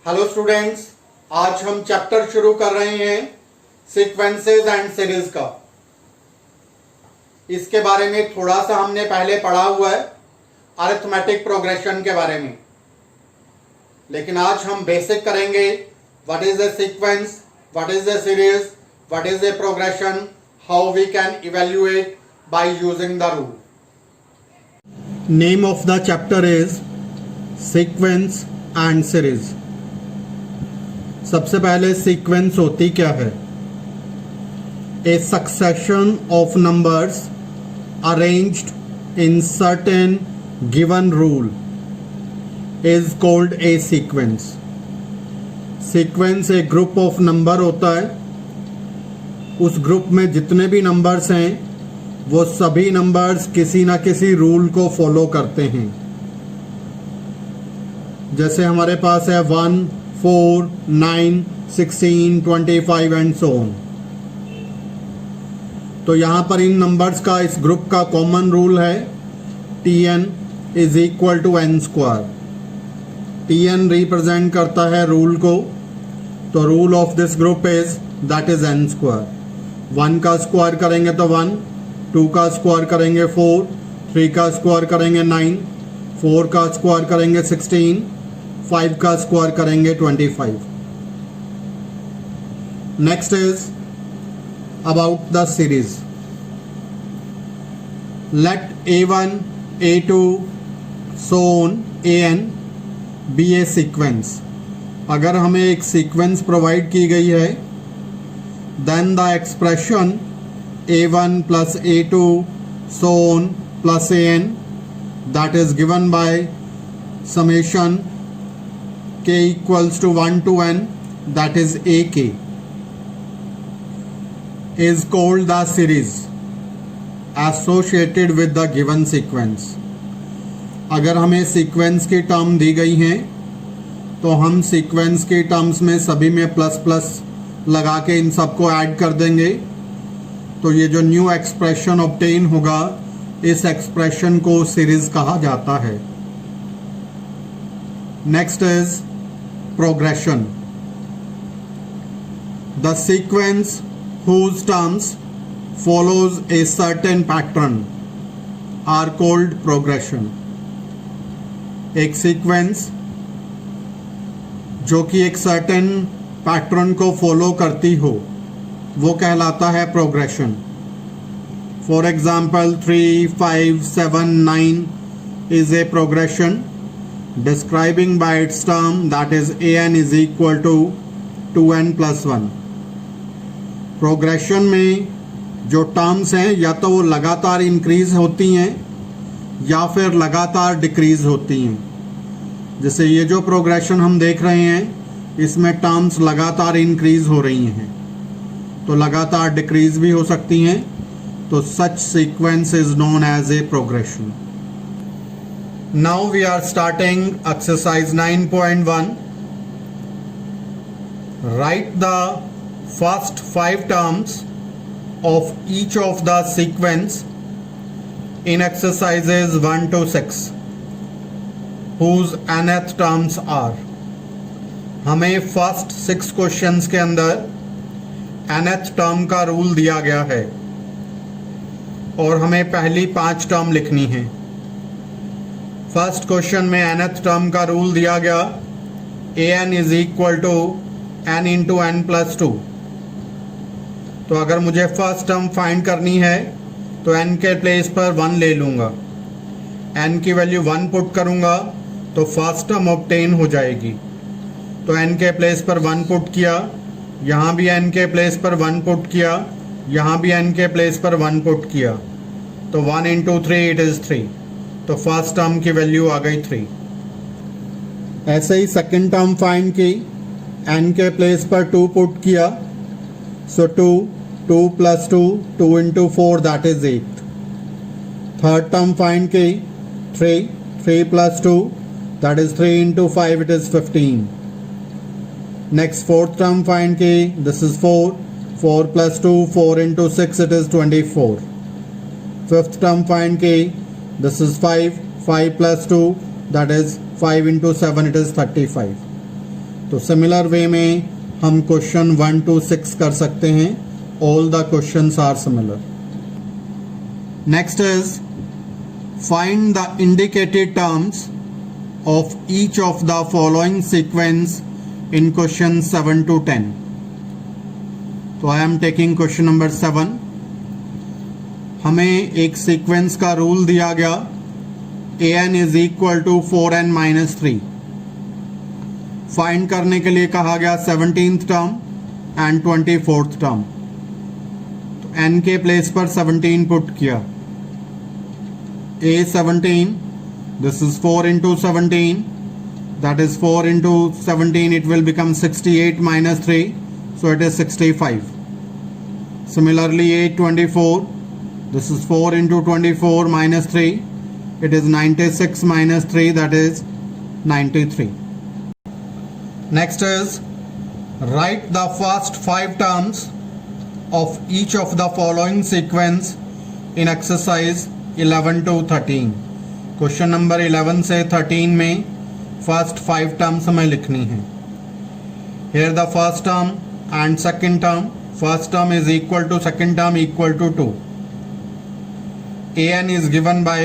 Hello students, आज हम chapter शुरू कर रहे हैं सीक्वेंसेस एंड सीरीज का। इसके बारे में थोड़ा सा हमने पहले पढ़ा हुआ है अरिथमेटिक प्रोग्रेशन के बारे में, लेकिन आज हम बेसिक करेंगे। What is a sequence, what is a series, what is a progression, how we can evaluate by using the rule. Name of the chapter is sequence and series. सबसे पहले sequence होती क्या है? A succession of numbers arranged in certain given rule is called a sequence. Sequence एक group of number होता है। उस group में जितने भी नंबर्स हैं वो सभी नंबर्स किसी ना किसी रूल को फॉलो करते हैं। जैसे हमारे पास है 1, 4, 9, 16, 25 एंड सो ऑन। तो यहां पर इन नंबर्स का, इस ग्रुप का कॉमन रूल है Tn is equal to n square. Tn represent करता है रूल को, तो rule of this group is that is n square. 1 का स्क्वायर करेंगे तो 1, 2 का स्क्वायर करेंगे 4, 3 का स्क्वायर करेंगे 9, 4 का स्क्वायर करेंगे 16, 5 का स्क्वायर करेंगे 25। Next is about the series. Let A1, A2 so on AN be a sequence. अगर हमें एक सीक्वेंस प्रोवाइड की गई है, then the expression A1 plus A2 so on plus AN that is given by summation k equals to 1 to n, that is ak, is called the series associated with the given sequence. अगर हमें sequence की term दी गई हैं तो हम sequence की terms में सभी में प्लस प्लस लगा के इन सबको ऐड कर देंगे, तो ये जो न्यू एक्सप्रेशन ऑब्टेन होगा, इस एक्सप्रेशन को सीरीज कहा जाता है। Next is progression. The sequence whose terms follows a certain pattern are called progression. एक सीक्वेंस जो कि एक certain पैटर्न को फॉलो करती हो वो कहलाता है progression. For example 3, 5, 7, 9 is a progression describing by its term, that is an is equal to 2n plus 1. Progression में जो टर्म्स हैं या तो वो लगातार इंक्रीज होती हैं या फिर लगातार डिक्रीज होती हैं। जैसे ये जो प्रोग्रेशन हम देख रहे हैं, इसमें टर्म्स लगातार इंक्रीज हो रही हैं, तो लगातार डिक्रीज भी हो सकती हैं, तो such sequence is known as a progression. Now we are starting exercise 9.1. Write the first 5 terms of each of the sequence in exercises 1 to 6 whose nth terms are. हमें फर्स्ट 6 क्वेश्चंस के अंदर nth term का rule दिया गया है और हमें पहली 5 टर्म लिखनी है। फर्स्ट क्वेश्चन में nth टर्म का रूल दिया गया an is equal to n into n plus 2। तो अगर मुझे फर्स्ट टर्म फाइंड करनी है तो n के प्लेस पर 1 ले लूँगा, n की वैल्यू 1 पुट करूँगा तो फर्स्ट टर्म ऑब्टेन हो जाएगी। तो n के प्लेस पर 1 पुट किया, यहाँ भी n के प्लेस पर 1 पुट किया, यहाँ भी n के प्लेस पर 1 पुट किया, तो 1 इंटू 3 इट इज़ 3। तो फर्स्ट टर्म की वैल्यू आ गई 3। ऐसे ही सेकंड टर्म फाइंड की, n के प्लेस पर 2 पुट किया, so 2 plus 2, 2 into 4 that is 8। Third term find की 3 plus 2 that is 3 into 5 it is 15। Next fourth term find की, this is 4 plus 2, 4 into 6 it is 24। Fifth term find की, this is 5 plus 2 that is 5 into 7 it is 35। तो similar way में हम question 1 to 6 कर सकते हैं. All the questions are similar. Next is find the indicated terms of each of the following sequence in question 7 to 10. तो I am taking question number 7. हमें एक sequence का रूल दिया गया an is equal to 4n minus 3. Find करने के लिए कहा गया 17th term and 24th term. तो n के प्लेस पर 17 पुट किया. A17, this is 4 into 17, that is 4 into 17, it will become 68 minus 3, so it is 65. Similarly A24, this is 4 into 24 minus 3, it is 96 minus 3, that is 93. Next is write the first 5 terms of each of the following sequence in exercise 11 to 13. Question number 11 से 13 में first 5 terms हमें लिखनी है. Here the first term and second term. First term is equal to second term equal to 2. an is given by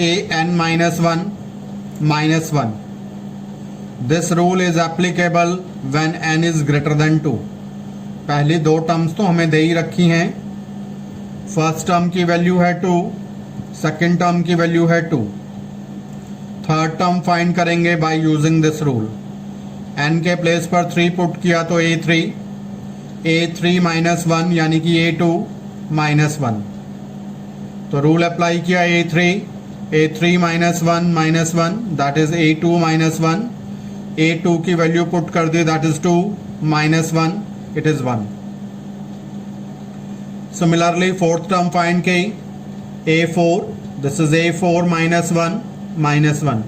an minus 1 minus 1. This rule is applicable when n is greater than 2. पहली दो terms तो हमें दे ही रखी हैं. First term की value है 2, second term की value है 2. थर्ड टर्म फाइंड करेंगे by using this rule. n के प्लेस पर 3 पुट किया तो a3 माइनस 1 यानी कि a2 माइनस 1. तो रूल अप्लाई किया a3 माइनस 1 that is a2 minus 1. a2 की वैल्यू पुट कर दी that is 2 minus 1 it is 1. Similarly fourth term find की a4, this is a4 minus 1,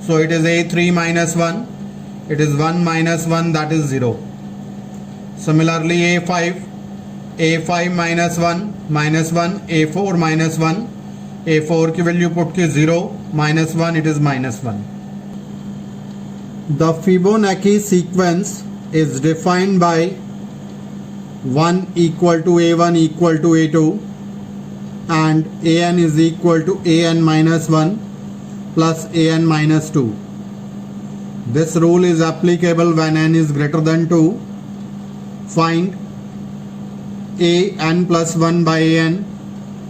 so it is a3 minus 1, it is 1 minus 1 that is 0. Similarly a5 minus 1, a4 minus 1, a4 की value put की 0 minus 1 it is minus 1. The Fibonacci sequence is defined by 1 equal to a1 equal to a2 and an is equal to an minus 1 plus an minus 2. This rule is applicable when n is greater than 2. Find an plus 1 by an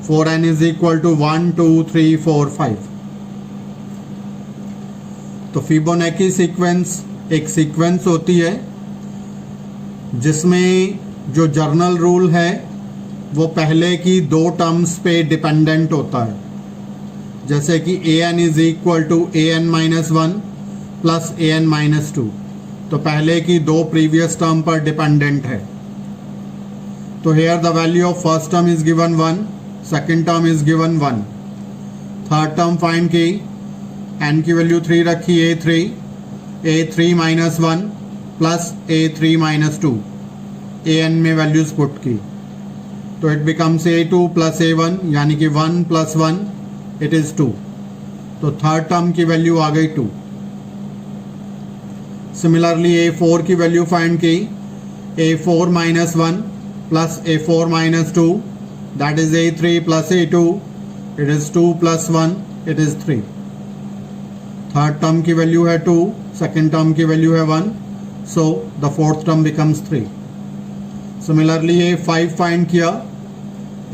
for n is equal to 1, 2, 3, 4, 5. तो Fibonacci sequence एक sequence होती है जिसमें जो journal rule है वो पहले की दो टर्म्स पे डिपेंडेंट होता है. जैसे कि an is equal to an minus 1 plus an minus 2. तो पहले की दो प्रीवियस टर्म पर डिपेंडेंट है. तो here the value of first term is given 1, second term is given 1. Third term find की n की वैल्यू 3 रखी a3 माइनस 1 प्लस a3 माइनस 2. an में वैल्यूज पुट की तो it becomes a2 plus a1 यानी कि 1 प्लस 1 इट इज 2. तो थर्ड टर्म की वैल्यू आ गई 2. सिमिलरली a4 की वैल्यू फाइंड की a4 minus 1 plus a4 minus 2 that is a3 plus a2 it is 2 plus 1 it is 3. Third term की value है 2, सेकेंड टर्म की वैल्यू है 1, so the fourth term becomes 3. Similarly a5 find किया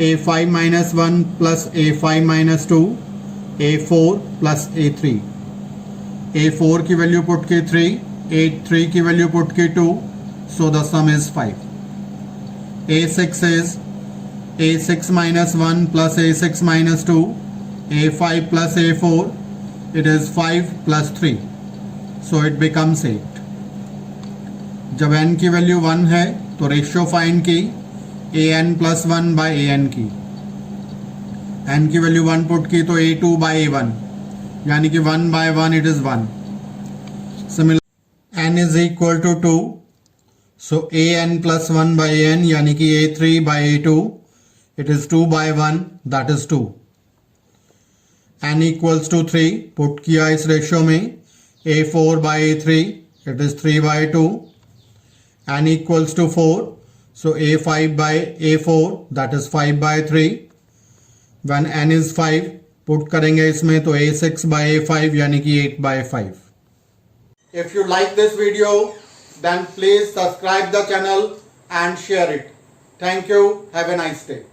a5 minus 1 plus a5 minus 2 a4 plus a3. a4 की value put की 3, a3 की value put की 2, so the some is 5. a6 is a6 minus 1 plus a6 minus 2, a5 plus a4, it is 5 plus 3, so it becomes 8. जब n की value 1 है तो ratio find की an plus 1 by an की. n की value 1 put की तो a2 by a1 यानी कि 1 by 1 it is 1. Similar n is equal to 2, so an plus 1 by n यानी कि a3 by a2 it is 2 by 1 that is 2. n equals to 3 put किया इस ratio में a4 by a3 it is 3 by 2. N equals to 4. So A5 by A4, that is 5 by 3. When N is 5, put करेंगे इसमें तो A6 by A5 यानी कि 8 by 5. If you like this video, then please subscribe the channel and share it. Thank you. Have a nice day.